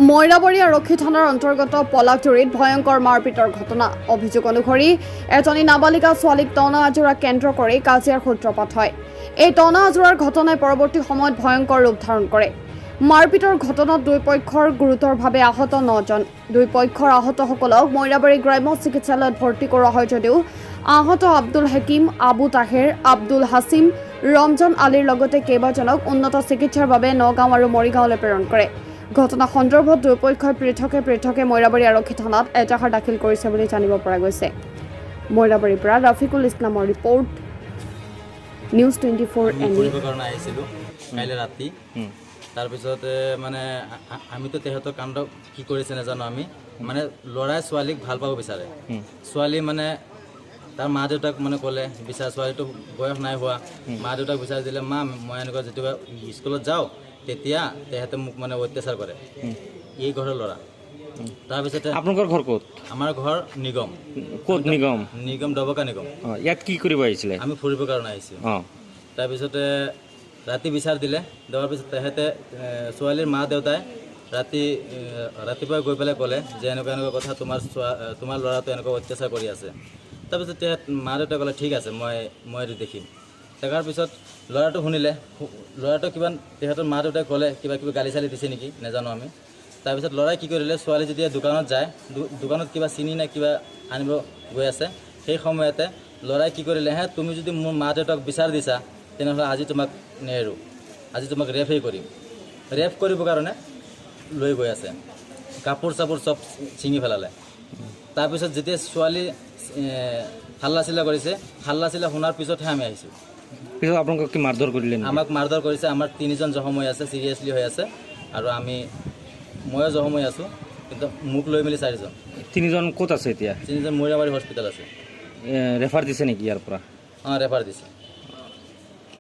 মইৰাবাৰী আৰক্ষী থানাৰ অন্তৰ্গত পলাকজুৰিত ভয়ংকৰ মাৰপিটৰ ঘটনা। অভিযোগ অনুসৰি এজনী নাবালিকা ছোৱালীক টনা আজোৰা কেন্দ্ৰ কৰি কাজিয়াৰ সূত্ৰপাত হয়। এই টনা আজোৰাৰ ঘটনাই পৰৱৰ্তী সময়ত ভয়ংকৰ ৰূপ ধাৰণ কৰে। মাৰপিটৰ ঘটনাত দুই পক্ষৰ গুৰুতৰভাৱে আহত 9জন। দুই পক্ষৰ আহতসকলক মইৰাবাৰী গ্ৰাম্য চিকিৎসালয়ত ভৰ্তি কৰোৱা হয় যদিও আহত আব্দুল হাকিম, আবু তাহেৰ, আব্দুল হাছিম, ৰমজান আলীৰ লগতে কেইবাজনক উন্নত চিকিৎসাৰ বাবে নগাঁও আৰু মৰিগাঁৱলৈ প্ৰেৰণ কৰে। ঘটনা সন্দৰ্ভত দুয়োপক্ষই পৃথকে মইৰাবাৰী আৰক্ষী থানাত এজাহাৰ দাখিল কৰিছে বুলি জানিব পৰা গৈছে। মইৰাবাৰীৰ পৰা ৰাফিকুল ইছলামৰ ৰিপৰ্ট, নিউজ 24 এনি। কাইলৈ ৰাতি তাৰপিছতে মানে আমিতো তেহেঁতৰ কাণ্ড কি কৰিছে নাজানো। আমি মানে ল'ৰাই ছোৱালীক ভাল পাব বিচাৰে। ছোৱালী মানে তাৰ মা দেউতাক মানে ক'লে বিচাৰে, ছোৱালীটো বয়স নাই হোৱা। মা দেউতাক বিচাৰি দিলে, মা মই এনেকুৱা যেতিয়া স্কুলত যাওঁ তেতিয়া তেহেঁতে মোক মানে অত্যাচাৰ কৰে। এই ঘৰৰ ল'ৰা। তাৰপিছতে আপোনালোকৰ ঘৰ ক'ত? আমাৰ ঘৰ নিগম। ক'ত নিগম? নিগম ডবকা নিগম। ইয়াত কি কৰিব আহিছিলে? আমি ফুৰিবৰ কাৰণে আহিছোঁ। তাৰপিছতে ৰাতি বিচাৰ দিলে, দেৱাৰ পিছত তেহেঁতে ছোৱালীৰ মা দেউতাই ৰাতিপুৱা গৈ পেলাই ক'লে যে এনেকুৱা কথা, তোমাৰ ল'ৰাটো এনেকুৱা অত্যাচাৰ কৰি আছে। তাৰপিছত মা দেউতাই ক'লে ঠিক আছে, মই দেখিম। দেখাৰ পিছত ল'ৰাটো শুনিলে। ল'ৰাটো কিবা তেহেঁতৰ মা দেউতাই ক'লে কিবা গালি চালি দিছে নেকি নাজানো আমি। তাৰপিছত ল'ৰাই কি কৰিলে, ছোৱালী যেতিয়া দোকানত যায়, দোকানত কিবা চিনি নে কিবা আনিব গৈ আছে, সেই সময়তে ল'ৰাই কি কৰিলে, তুমি যদি মোৰ মা দেউতাক বিচাৰ দিছা তেনেহ'লে আজি তোমাক নেৰো, আজি তোমাক ৰেপেই কৰিম। ৰেপ কৰিবৰ কাৰণে লৈ গৈ আছে, কাপোৰ চাপোৰ চব ছিঙি পেলালে। তাৰপিছত যেতিয়া ছোৱালী হাল্লা চিল্লা কৰিছে, হাল্লা চিল্লা শুনাৰ পিছতহে আমি আহিছোঁ। পিছত আপোনালোকক কি মাৰধৰ কৰিলে? আমাক মাৰধৰ কৰিছে। আমাৰ 3জন জখম হৈ আছে, চিৰিয়াছলি হৈ আছে, আৰু ময়ো জখম হৈ আছোঁ, কিন্তু মোক লৈ মেলি 4জন। 3জন ক'ত আছে এতিয়া? 3জন মৰিৰাবাৰী হস্পিটেল আছে। ৰেফাৰ দিছে নেকি ইয়াৰ পৰা? ৰেফাৰ দিছে।